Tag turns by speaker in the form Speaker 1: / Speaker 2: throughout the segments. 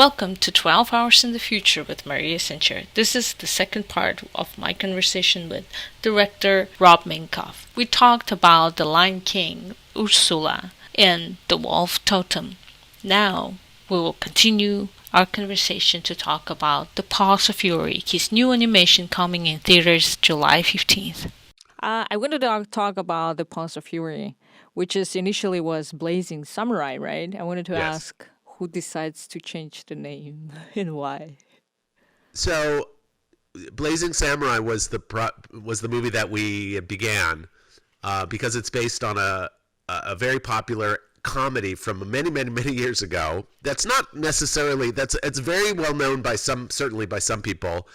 Speaker 1: Welcome to 12 Hours in the Future with Maria Sanchir. This is the second part of my conversation with director Rob Minkoff. We talked about The Lion King, Ursula, and The Wolf Totem. Now we will continue our conversation to talk about The Paws of Fury, his new animation coming in theaters July 15th. I wanted to talk about The Paws of Fury, which is initially was Blazing Samurai, right? I wanted to
Speaker 2: Yes.
Speaker 1: ask who decides to change the name and why.
Speaker 2: So, Blazing Samurai was the movie that we began because it's based on a very popular comedy from many years ago. That's not necessarily that's it's very well known by some, certainly by some people,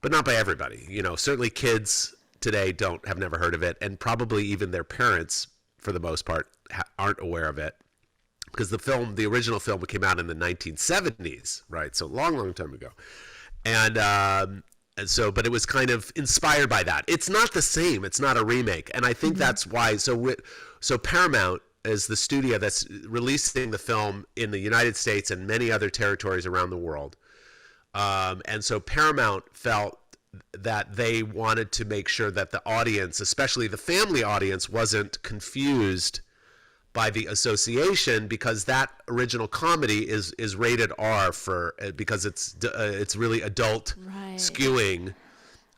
Speaker 2: but not by everybody. Certainly kids today don't have never heard of it, and probably even their parents, for the most part, aren't aware of it because the original film came out in the 1970s, right? So long time ago. And so, but it was kind of inspired by that. It's not the same. It's not a remake, and I think that's why. So Paramount is the studio that's releasing the film in the United States and many other territories around the world. And so Paramount felt that they wanted to make sure that the audience, especially the family audience, wasn't confused by the association, because that original comedy is rated R for because it's really adult
Speaker 1: Right.
Speaker 2: skewing.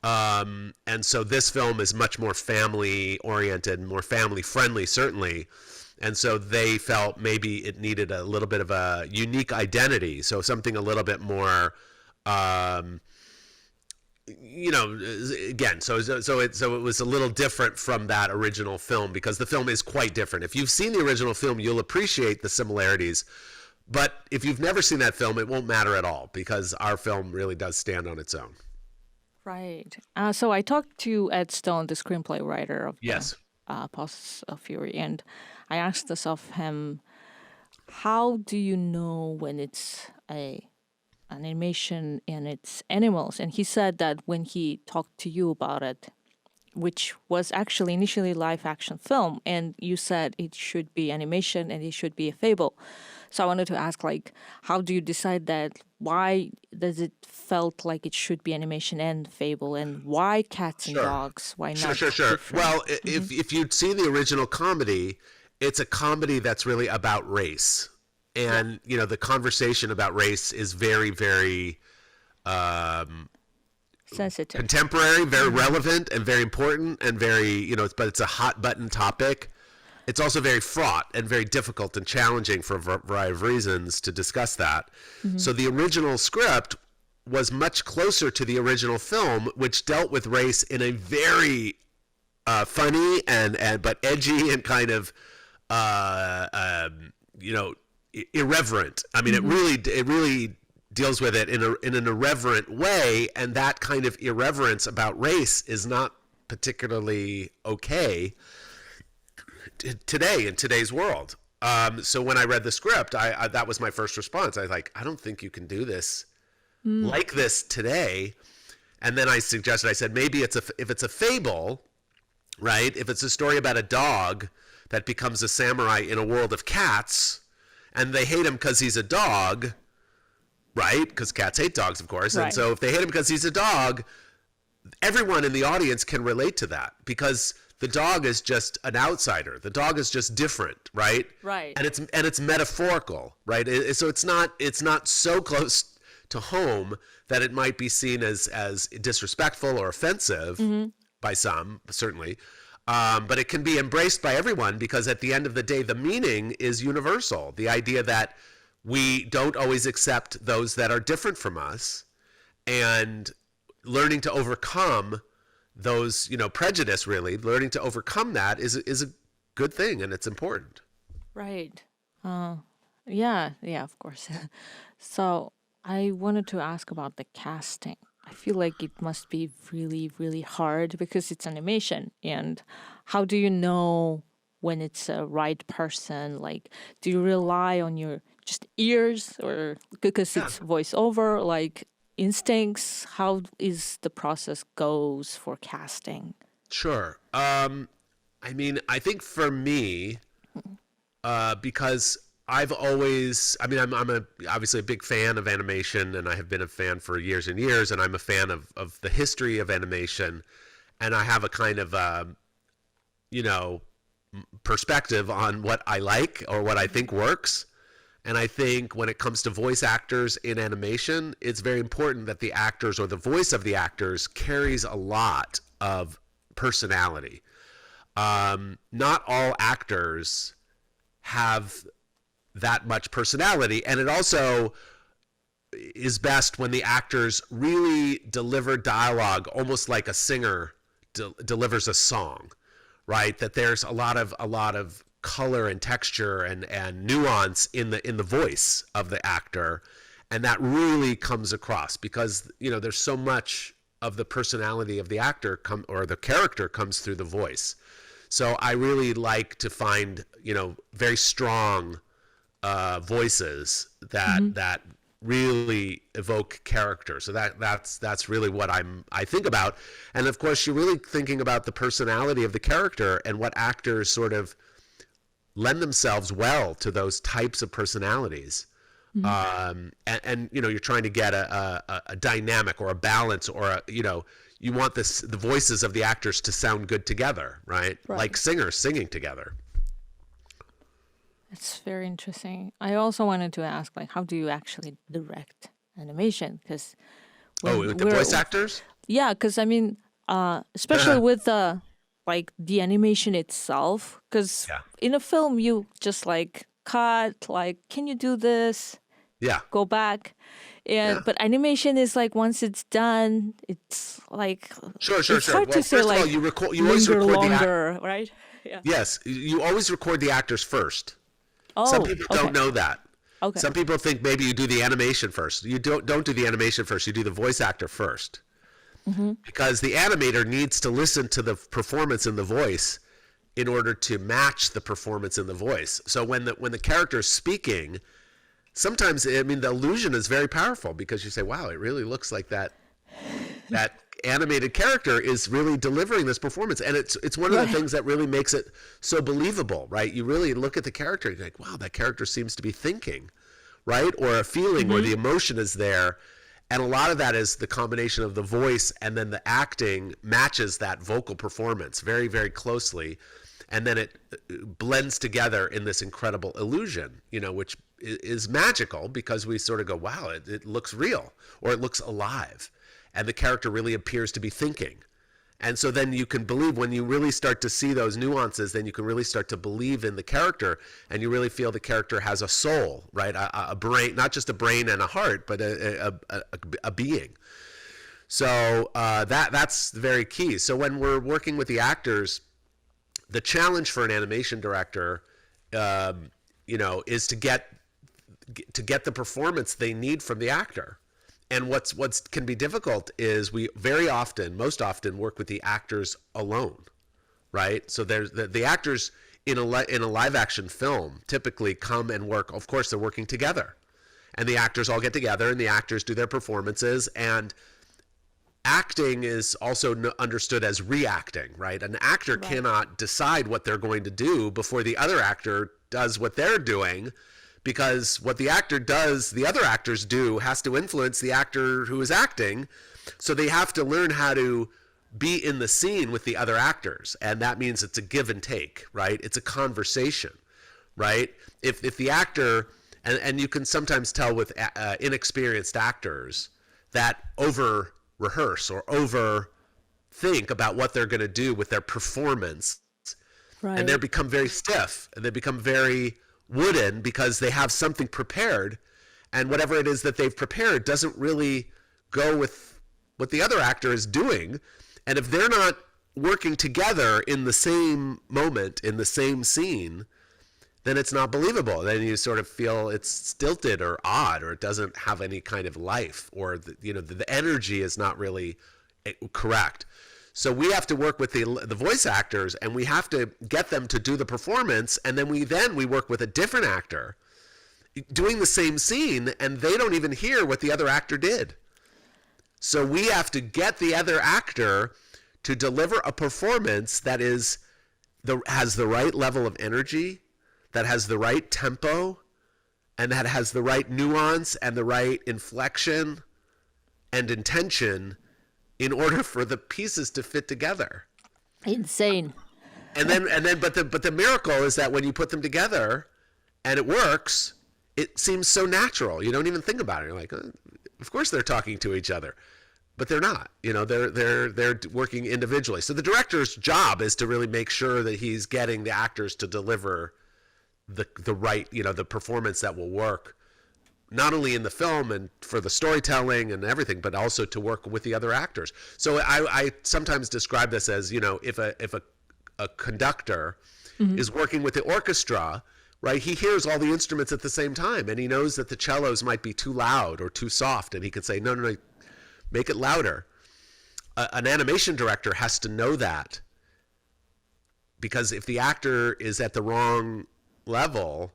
Speaker 2: And so this film is much more family oriented, more family friendly, certainly. And so they felt maybe it needed a little bit of a unique identity, so something a little bit more again, so it was a little different from that original film, because the film is quite different. If you've seen the original film, you'll appreciate the similarities, but if you've never seen that film, it won't matter at all, because our film really does stand on its own.
Speaker 1: Right. So I talked to Ed Stone, the screenplay writer of the
Speaker 2: Yes.
Speaker 1: Paws of Fury, and I asked this of him, how do you know when it's an animation and it's animals? And he said that when he talked to you about it, which was actually initially live action film, and you said it should be animation and it should be a fable. So I wanted to ask, like, how do you decide that? Why does it felt like it should be animation and fable, and why cats and
Speaker 2: Sure.
Speaker 1: dogs? Why
Speaker 2: Sure,
Speaker 1: not
Speaker 2: sure, sure.
Speaker 1: different?
Speaker 2: Well, if you'd seen the original comedy, it's a comedy that's really about race.
Speaker 1: Yeah.
Speaker 2: And, the conversation about race is very
Speaker 1: Sensitive.
Speaker 2: contemporary, very relevant, and very important, and very, but it's a hot button topic. It's also very fraught and very difficult and challenging for a variety of reasons to discuss that.
Speaker 1: Mm-hmm.
Speaker 2: So the original script was much closer to the original film, which dealt with race in a very funny and but edgy and kind of uh, um, you know irreverent. I mean,
Speaker 1: Mm-hmm.
Speaker 2: it really deals with it in an irreverent way, and that kind of irreverence about race is not particularly okay today in today's world. So when I read the script, I that was my first response. I was like, I don't think you can do this
Speaker 1: Mm.
Speaker 2: like this today. And then I suggested, I said, maybe if it's a fable, right? If it's a story about a dog that becomes a samurai in a world of cats, and they hate him because he's a dog, right? Because cats hate dogs, of course. And
Speaker 1: Right.
Speaker 2: so if they hate him because he's a dog, everyone in the audience can relate to that, because the dog is just an outsider. The dog is just different, right?
Speaker 1: Right.
Speaker 2: And it's metaphorical, right? So it's not so close to home that it might be seen as disrespectful or offensive
Speaker 1: Mm-hmm.
Speaker 2: by some, certainly. But it can be embraced by everyone, because at the end of the day, the meaning is universal. The idea that we don't always accept those that are different from us, and learning to overcome those, prejudice, really learning to overcome that is a good thing, and it's important.
Speaker 1: Right. Uh, yeah, yeah, of course. So I wanted to ask about the casting. I feel like it must be really, really hard because it's animation. And how do you know when it's a right person? Like, do you rely on your just ears, or because
Speaker 2: Yeah,
Speaker 1: it's voiceover, like instincts? How is the process goes for casting?
Speaker 2: sure. I mean, I think for me, because I've always, I mean, obviously a big fan of animation, and I have been a fan for years and years, and I'm a fan of the history of animation, and I have a kind of, you know, perspective on what I like or what I think works. And I think when it comes to voice actors in animation, it's very important that the actors or the voice of the actors carries a lot of personality. Not all actors have that much personality, and it also is best when the actors really deliver dialogue almost like a singer delivers a song, right? That there's a lot of color and texture and nuance in the voice of the actor, and that really comes across because there's so much of the personality of the actor or the character comes through the voice. So I really like to find very strong voices that really evoke character. So that's really what I think about. And of course, you're really thinking about the personality of the character and what actors sort of lend themselves well to those types of personalities. And you're trying to get a dynamic or a balance or you want the voices of the actors to sound good together, right? Like singers singing together.
Speaker 1: It's very interesting. I also wanted to ask, like, how do you actually direct animation? Because
Speaker 2: with the voice actors?
Speaker 1: Yeah, because I mean, especially with the animation itself. Because in a film, you just like cut, like, can you do this?
Speaker 2: Yeah.
Speaker 1: Go back. But animation is like once it's done, it's like
Speaker 2: sure.
Speaker 1: It's hard to say, like,
Speaker 2: you always record
Speaker 1: longer, right? Yeah.
Speaker 2: Yes, you always record the actors first.
Speaker 1: Oh,
Speaker 2: some people don't know that.
Speaker 1: Okay.
Speaker 2: Some people think maybe you do the animation first. You don't do the animation first. You do the voice actor first. Because the animator needs to listen to the performance in the voice in order to match the performance in the voice. So when the character is speaking, sometimes the illusion is very powerful because you say, wow, it really looks like that animated character is really delivering this performance. And it's one of the things that really makes it so believable, right? You really look at the character and you're like, wow, that character seems to be thinking, right? Or a feeling or the emotion is there. And a lot of that is the combination of the voice and then the acting matches that vocal performance very, very closely. And then it blends together in this incredible illusion, which is magical because we sort of go, wow, it looks real or it looks alive. And the character really appears to be thinking. And so then you can believe when you really start to see those nuances, then you can really start to believe in the character and you really feel the character has a soul, right? A brain, not just a brain and a heart, but a being. So that's very key. So when we're working with the actors, the challenge for an animation director, is to get the performance they need from the actor. And what's can be difficult is we most often work with the actors alone, right? So there's the actors in a live action film typically come and work. Of course, they're working together, and the actors all get together, and the actors do their performances. And acting is also understood as reacting, right? An actor cannot decide what they're going to do before the other actor does what they're doing. Because what the actor does, the other actors do, has to influence the actor who is acting. So they have to learn how to be in the scene with the other actors. And that means it's a give and take, right? It's a conversation, right? If the actor, and you can sometimes tell with inexperienced actors that over rehearse or over think about what they're going to do with their performance. Right. And they become very stiff and they become very wooden because they have something prepared, and whatever it is that they've prepared doesn't really go with what the other actor is doing. And if they're not working together in the same moment, in the same scene, then it's not believable. Then you sort of feel it's stilted or odd, or it doesn't have any kind of life, or the energy is not really correct. So we have to work with the voice actors, and we have to get them to do the performance, and then we work with a different actor doing the same scene, and they don't even hear what the other actor did. So we have to get the other actor to deliver a performance that has the right level of energy, that has the right tempo, and that has the right nuance and the right inflection and intention in order for the pieces to fit together.
Speaker 3: Insane.
Speaker 2: And then but the miracle is that when you put them together and it works, it seems so natural. You don't even think about it. You're like, of course they're talking to each other. But they're not. They're working individually. So the director's job is to really make sure that he's getting the actors to deliver the right, the performance that will work, not only in the film and for the storytelling and everything, but also to work with the other actors. So I sometimes describe this as, if a conductor is working with the orchestra, right? He hears all the instruments at the same time, and he knows that the cellos might be too loud or too soft, and he can say, no, make it louder. An animation director has to know that, because if the actor is at the wrong level,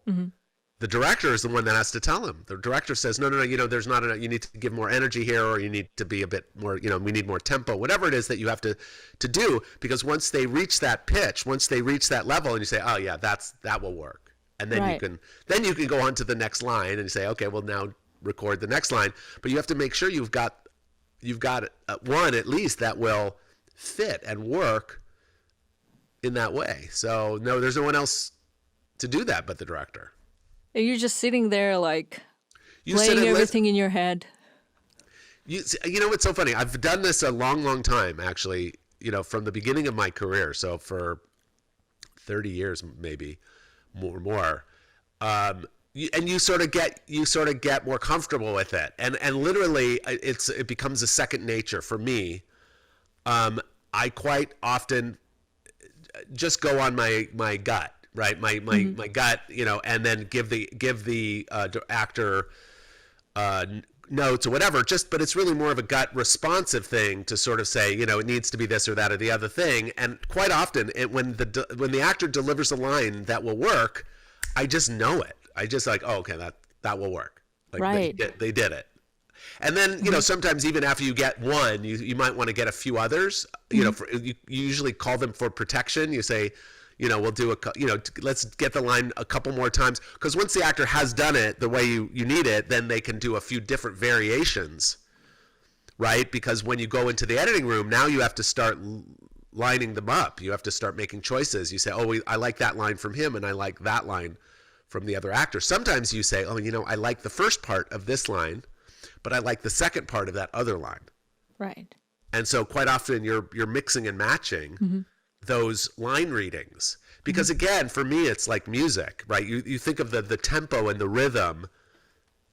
Speaker 2: the director is the one that has to tell him. The director says, no, there's not enough. You need to give more energy here, or you need to be a bit more, we need more tempo, whatever it is that you have to do, because once they reach that pitch, once they reach that level, and you say, oh yeah, that will work. And then you can go on to the next line and you say, okay, well now record the next line, but you have to make sure you've got one at least that will fit and work in that way. So no, there's no one else to do that but the director.
Speaker 3: And you're just sitting there like playing everything in your head.
Speaker 2: You know what's so funny? I've done this a long time, actually, from the beginning of my career. So for 30 years, maybe more. And you sort of get more comfortable with it, and literally it becomes a second nature for me. I quite often just go on my gut, right? My gut, and then give the actor notes or whatever. But it's really more of a gut responsive thing to sort of say, it needs to be this or that or the other thing. And quite often, when the actor delivers a line that will work, I just know it. I just like, oh, okay, that will work. Like
Speaker 3: right.
Speaker 2: They did it. And then, sometimes even after you get one, you might want to get a few others. You usually call them for protection. You say, we'll do let's get the line a couple more times. Because once the actor has done it the way you need it, then they can do a few different variations, right? Because when you go into the editing room, now you have to start lining them up. You have to start making choices. You say, oh, I like that line from him, and I like that line from the other actor. Sometimes you say, oh, I like the first part of this line, but I like the second part of that other line.
Speaker 3: Right.
Speaker 2: And so quite often you're mixing and matching those line readings. Because again, for me, it's like music, right? You think of the tempo and the rhythm,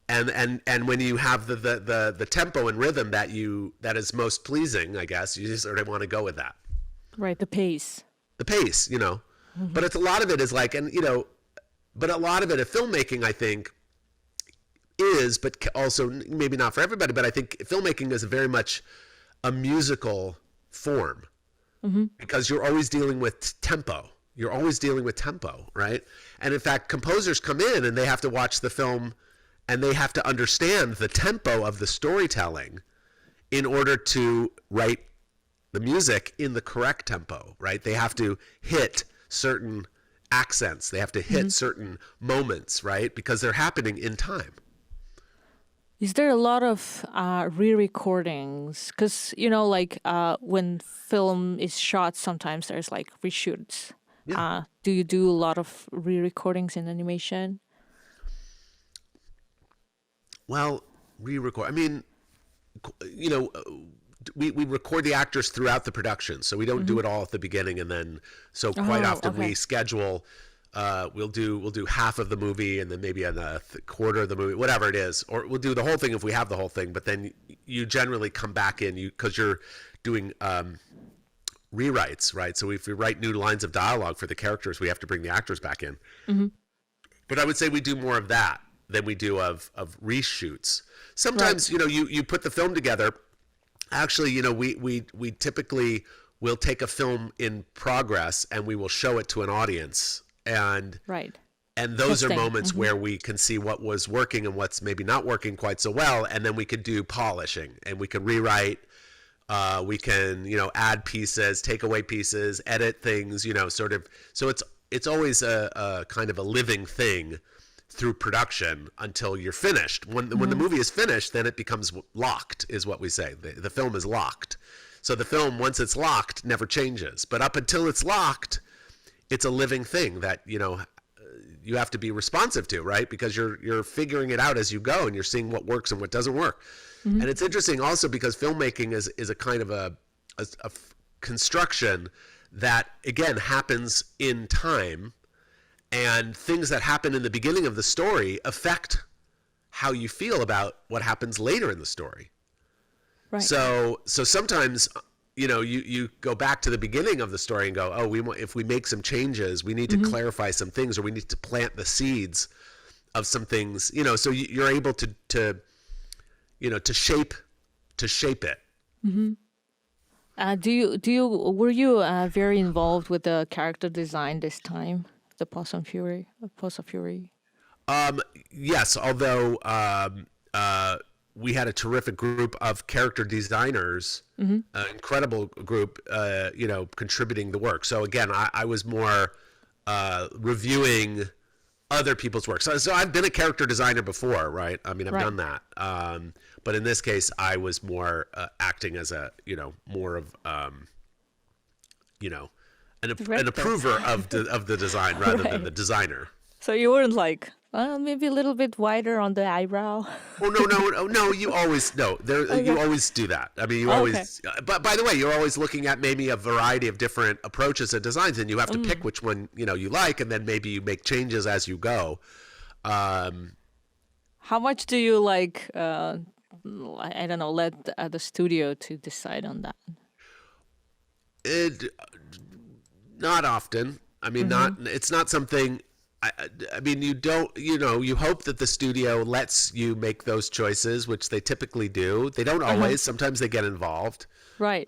Speaker 2: and when you have the tempo and rhythm that is most pleasing, I guess, you just sort of want to go with that.
Speaker 3: Right, the pace.
Speaker 2: The pace, But it's a lot of it is like, but a lot of it of filmmaking, I think, is, but also maybe not for everybody, but I think filmmaking is very much a musical form because you're always dealing with tempo. You're always dealing with tempo, right? And in fact, composers come in and they have to watch the film and they have to understand the tempo of the storytelling in order to write the music in the correct tempo, right? They have to hit certain accents. They have to hit certain moments, right? Because they're happening in time.
Speaker 3: Is there a lot of re-recordings? Because, when film is shot, sometimes there's like reshoots. Yeah. Do you do a lot of re-recordings in animation? Well,
Speaker 2: re-record. I mean, we record the actors throughout the production, so we don't do it all at the beginning, and then quite often we schedule. We'll do half of the movie and then maybe a quarter of the movie, whatever it is, or we'll do the whole thing if we have the whole thing. But then you generally come back in because you're doing rewrites, right? So if we write new lines of dialogue for the characters, we have to bring the actors back in. But I would say we do more of that than we do of reshoots. Sometimes you put the film together. Actually, we typically will take a film in progress and we will show it to an audience. And those are moments where we can see what was working and what's maybe not working quite so well, and then we could do polishing and we can rewrite. We can add pieces, take away pieces, edit things. Sort of. So it's always a kind of a living thing through production until you're finished. When the movie is finished, then it becomes locked, is what we say. The film is locked. So the film, once it's locked, never changes. But up until it's locked, it's a living thing that, you have to be responsive to, right? Because you're figuring it out as you go, and you're seeing what works and what doesn't work. And it's interesting also because filmmaking is a kind of a construction that, again, happens in time, and things that happen in the beginning of the story affect how you feel about what happens later in the story.
Speaker 3: Right.
Speaker 2: So sometimes, you go back to the beginning of the story and go, oh, if we make some changes, we need to clarify some things, or we need to plant the seeds of some things, so you're able to shape it.
Speaker 3: Were you very involved with the character design this time, the Paws of Fury?
Speaker 2: Yes, although we had a terrific group of character designers, incredible group, contributing the work. So again, I was more reviewing other people's work. So I've been a character designer before, right? I mean, I've done that. But in this case, I was more acting as a, more of, an approver of the design rather than the designer.
Speaker 3: So you weren't like, maybe a little bit wider on the eyebrow.
Speaker 2: Oh no! You always you always do that. I mean, you always. But by the way, you're always looking at maybe a variety of different approaches and designs, and you have to pick which one you like, and then maybe you make changes as you go.
Speaker 3: How much do you like? I don't know. Let the studio to decide on that.
Speaker 2: Not often. I mean, it's not something. I mean, you don't, you hope that the studio lets you make those choices, which they typically do. They don't always. Sometimes they get involved.
Speaker 3: Right.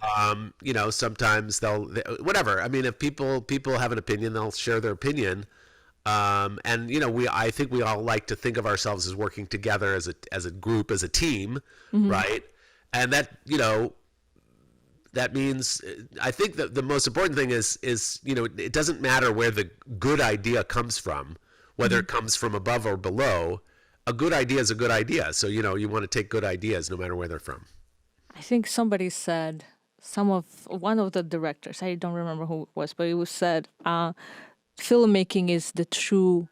Speaker 2: Sometimes whatever. I mean, if people have an opinion, they'll share their opinion. And I think we all like to think of ourselves as working together as a group, as a team, right? And that, that means, I think that the most important thing is it doesn't matter where the good idea comes from, whether it comes from above or below. A good idea is a good idea. So, you want to take good ideas no matter where they're from.
Speaker 3: I think somebody said, one of the directors, I don't remember who it was, but it was said, filmmaking is the true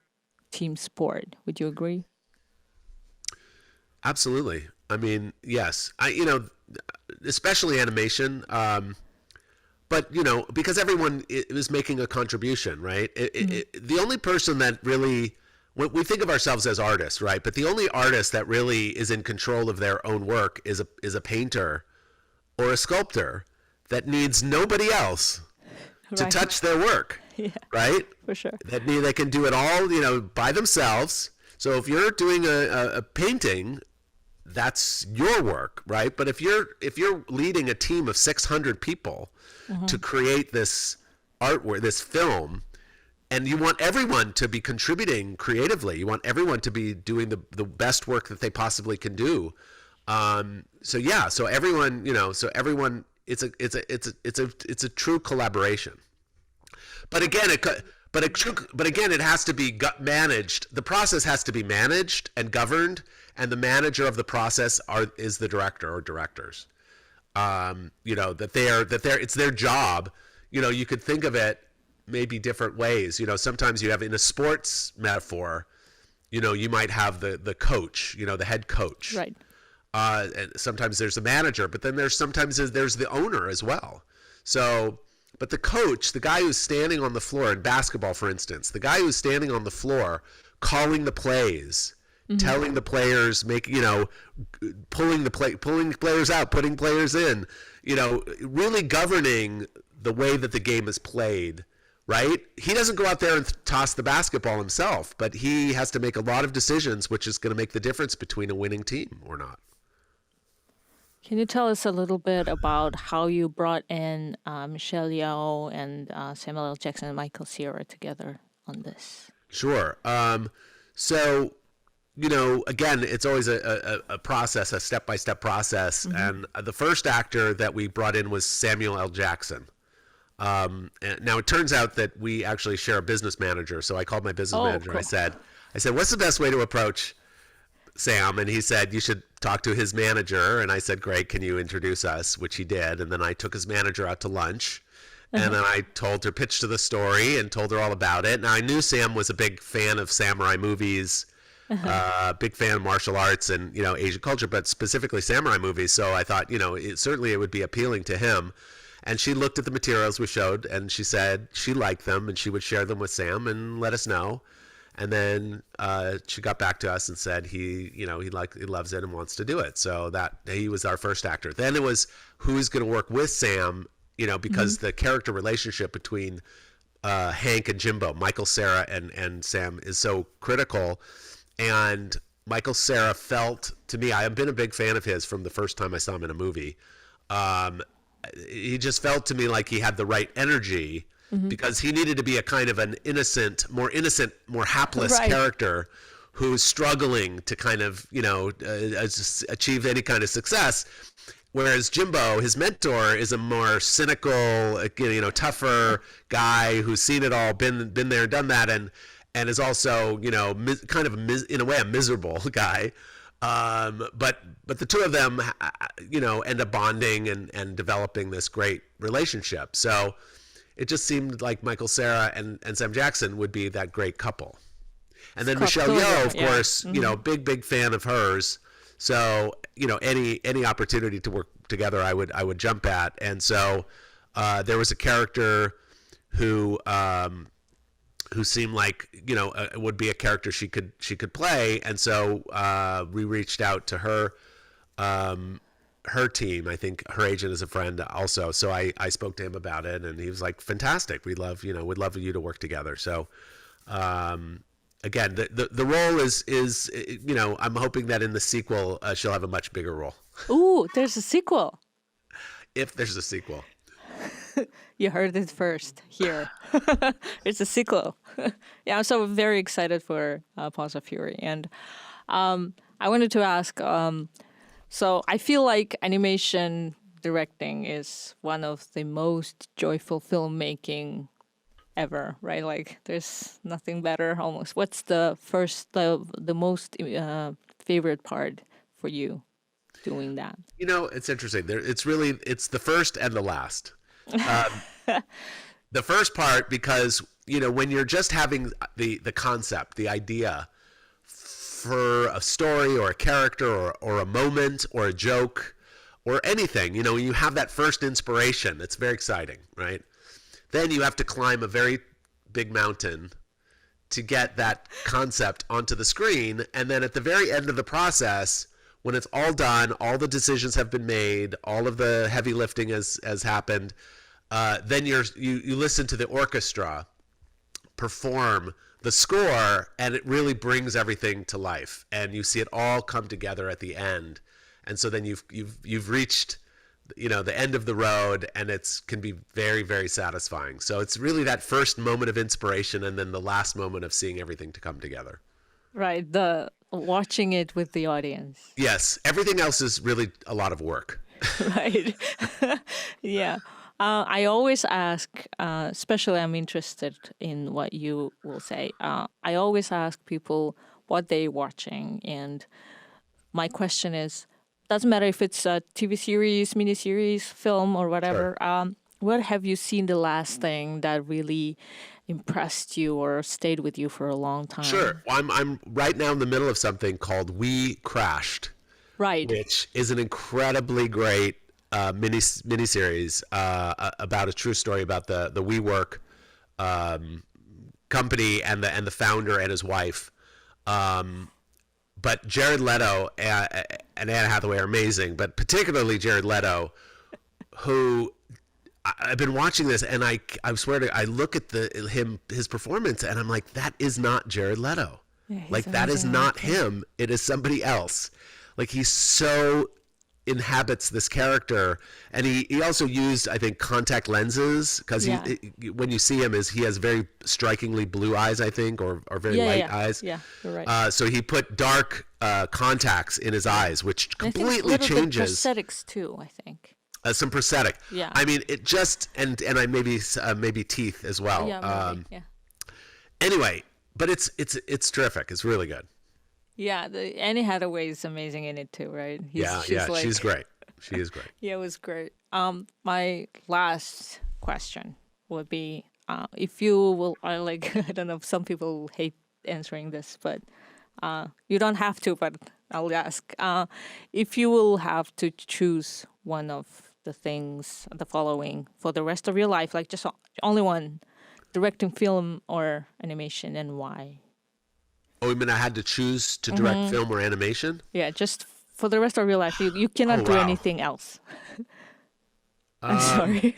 Speaker 3: team sport. Would you agree?
Speaker 2: Absolutely. I mean, yes. Especially animation, but because everyone is making a contribution, right? The only person that really, we think of ourselves as artists, right? But the only artist that really is in control of their own work is a painter or a sculptor that needs nobody else to touch their work, right?
Speaker 3: For sure.
Speaker 2: That they can do it all, by themselves. So if you're doing a painting, that's your work, right? But if you're leading a team of 600 people to create this artwork, this film, and you want everyone to be contributing creatively, you want everyone to be doing the best work that they possibly can do. So everyone, it's a true collaboration. But again, it has to be managed. The process has to be managed and governed, and the manager of the process is the director or directors. It's their job. You could think of it maybe different ways. Sometimes you have, in a sports metaphor, you might have the coach, the head coach.
Speaker 3: Right.
Speaker 2: And sometimes there's the manager, but then there's the owner as well. So, but the coach, the guy who's standing on the floor in basketball, for instance, the guy who's standing on the floor, calling the plays, telling the players, pulling players out, putting players in, really governing the way that the game is played, right? He doesn't go out there and toss the basketball himself, but he has to make a lot of decisions, which is going to make the difference between a winning team or not.
Speaker 3: Can you tell us a little bit about how you brought in Michelle Yeoh and Samuel L. Jackson and Michael Cera together on this?
Speaker 2: Sure. So, again, it's always a process, a step-by-step process. And the first actor that we brought in was Samuel L. Jackson. And now, it turns out that we actually share a business manager. So I called my business manager.
Speaker 3: Cool.
Speaker 2: I said, I said, what's the best way to approach Sam? And he said, you should talk to his manager. And I said, great, can you introduce us? Which he did. And then I took his manager out to lunch. And then I told her, pitched her the story and told her all about it. Now, I knew Sam was a big fan of samurai movies, big fan of martial arts and, Asian culture, but specifically samurai movies. So I thought, certainly it would be appealing to him. And she looked at the materials we showed, and she said she liked them, and she would share them with Sam and let us know. And then she got back to us and said he loves it and wants to do it. So that he was our first actor. Then it was who's going to work with Sam, because the character relationship between Hank and Jimbo, Michael Cera and Sam is so critical. And Michael Cera felt to me, I have been a big fan of his from the first time I saw him in a movie. He just felt to me like he had the right energy because he needed to be a kind of an innocent, more hapless character who's struggling to kind of, achieve any kind of success. Whereas Jimbo, his mentor, is a more cynical, tougher guy who's seen it all, been there, done that, and is also, in a way, a miserable guy. But the two of them, end up bonding and developing this great relationship. So it just seemed like Michael Cera and Sam Jackson would be that great couple. And then Michelle Yeoh, of course, big fan of hers. So, any opportunity to work together, I would jump at. And so there was a character who seemed like, would be a character she could play. And so we reached out to her team. I think her agent is a friend also. So I spoke to him about it, and he was like, fantastic. We'd love you to work together. So again, the role is I'm hoping that in the sequel she'll have a much bigger role.
Speaker 3: Ooh, there's a sequel.
Speaker 2: If there's a sequel.
Speaker 3: You heard it first here. It's a sequel. Yeah, I'm so very excited for Paws of Fury. And I wanted to ask, so I feel like animation directing is one of the most joyful filmmaking ever, right? Like there's nothing better almost. What's the most favorite part for you doing that?
Speaker 2: It's interesting. It's the first and the last. The first part, because when you're just having the concept, the idea for a story or a character or a moment or a joke or anything, when you have that first inspiration, it's very exciting, right? Then you have to climb a very big mountain to get that concept onto the screen, and then at the very end of the process, when it's all done, all the decisions have been made, all of the heavy lifting has happened, then you listen to the orchestra perform the score, and it really brings everything to life, and you see it all come together at the end. And so then you've reached the end of the road, and can be very, very satisfying. So it's really that first moment of inspiration and then the last moment of seeing everything to come together.
Speaker 3: Right, the watching it with the audience.
Speaker 2: Yes, everything else is really a lot of work.
Speaker 3: Right. Yeah. I always ask, especially I'm interested in what you will say. I always ask people what they're watching. And my question is, doesn't matter if it's a TV series, miniseries, film, or whatever. Sure. What have you seen the last thing that really impressed you or stayed with you for a long time?
Speaker 2: Sure. Well, I'm right now in the middle of something called We Crashed.
Speaker 3: Right.
Speaker 2: Which is an incredibly great miniseries about a true story about the WeWork company and the founder and his wife. But Jared Leto and Anne Hathaway are amazing, but particularly Jared Leto, who I've been watching this, and I swear to, I look at his performance, and I'm like, that is not Jared Leto. Yeah, like that is not him. It is somebody else. Like he so inhabits this character, and he also used, I think, contact lenses, because when you see him, he has very strikingly blue eyes, I think, or very light eyes.
Speaker 3: Yeah, you're right.
Speaker 2: So he put dark contacts in his eyes, which completely changes.
Speaker 3: Prosthetics too, I think.
Speaker 2: Some prosthetic.
Speaker 3: Yeah.
Speaker 2: I mean, it just and I maybe teeth as well.
Speaker 3: Yeah. Maybe, yeah.
Speaker 2: Anyway, but it's terrific. It's really good.
Speaker 3: Yeah, the Annie Hathaway is amazing in it too, right?
Speaker 2: She's great. She is great.
Speaker 3: Yeah, it was great. My last question would be, if you will, I like, I don't know, some people hate answering this, but you don't have to, but I'll ask. If you will have to choose one of the things, the following, for the rest of your life, like just only one, directing film or animation, and why?
Speaker 2: Oh, you mean I had to choose to direct film or animation?
Speaker 3: Yeah, just for the rest of your life. You cannot do anything else. I'm sorry.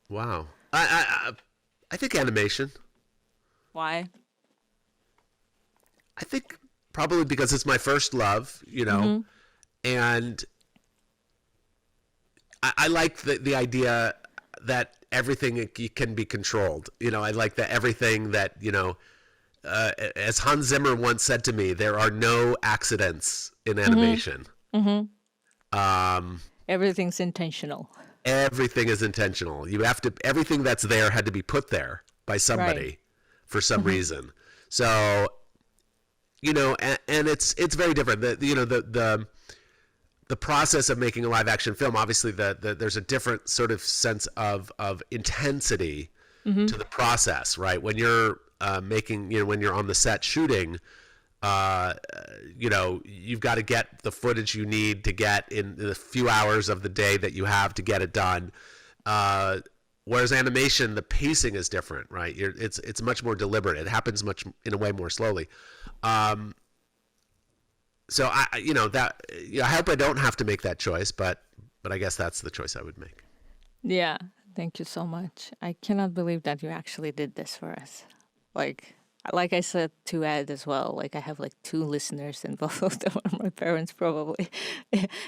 Speaker 2: Wow. I think animation.
Speaker 3: Why?
Speaker 2: I think probably because it's my first love, and I like the idea that everything can be controlled. I like that everything that, as Hans Zimmer once said to me, there are no accidents in animation.
Speaker 3: Everything's intentional.
Speaker 2: Everything is intentional. Everything that's there had to be put there by somebody for some reason. So, and it's very different. The process of making a live action film, obviously there's a different sort of sense of intensity to the process, right? When you're when you're on the set shooting, you've got to get the footage you need to get in the few hours of the day that you have to get it done. Whereas animation, the pacing is different, right? It's much more deliberate. It happens in a way more slowly. So I hope I don't have to make that choice, but I guess that's the choice I would make.
Speaker 3: Yeah, thank you so much. I cannot believe that you actually did this for us. Like I said to Ed as well, like I have like 2 listeners and both of them are my parents probably.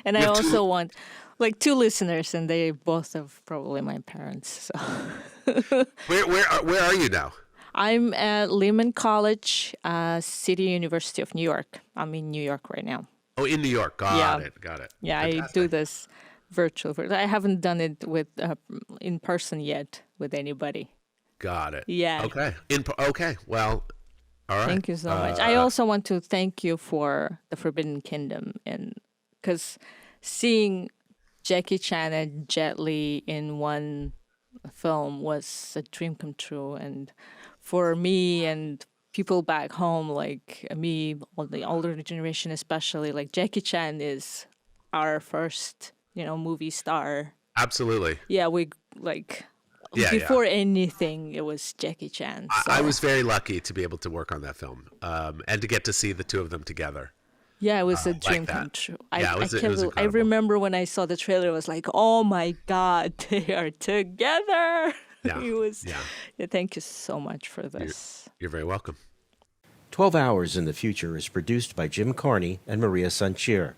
Speaker 3: And I also want like 2 listeners and they both are probably my parents. So
Speaker 2: Where are you now?
Speaker 3: I'm at Lehman College, City University of New York. I'm in New York right now.
Speaker 2: Oh, in New York. Got it.
Speaker 3: Yeah,
Speaker 2: Fantastic. I
Speaker 3: do this virtual. I haven't done it with in person yet with anybody.
Speaker 2: Got it.
Speaker 3: Yeah.
Speaker 2: Okay. Okay. Well, all right.
Speaker 3: Thank you so much. I also want to thank you for the Forbidden Kingdom, and because seeing Jackie Chan and Jet Li in one film was a dream come true, and for me and people back home, like me, the older generation especially, like Jackie Chan is our first, movie star.
Speaker 2: Absolutely.
Speaker 3: Yeah, we like. Before anything, it was Jackie Chan. So.
Speaker 2: I was very lucky to be able to work on that film and to get to see the 2 of them together.
Speaker 3: Yeah, it was a dream come true.
Speaker 2: Yeah, it was incredible.
Speaker 3: I remember when I saw the trailer, I was like, oh my God, they are together.
Speaker 2: Yeah.
Speaker 3: It was, thank you so much for this.
Speaker 2: You're very welcome.
Speaker 4: 12 Hours in the Future is produced by Jim Carney and Maria Sanchir,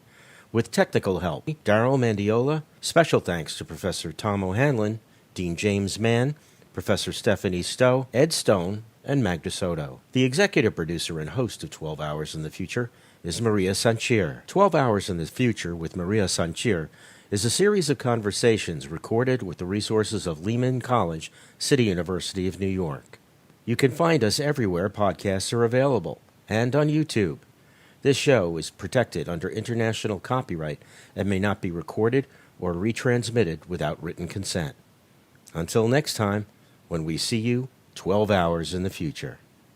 Speaker 4: with technical help, Daryl Mandiola. Special thanks to Professor Tom O'Hanlon, Dean James Mann, Professor Stephanie Stowe, Ed Stone, and Magda Soto. The executive producer and host of 12 Hours in the Future is Maria Sanchir. 12 Hours in the Future with Maria Sanchir is a series of conversations recorded with the resources of Lehman College, City University of New York. You can find us everywhere podcasts are available, and on YouTube. This show is protected under international copyright and may not be recorded or retransmitted without written consent. Until next time, when we see you 12 hours in the future.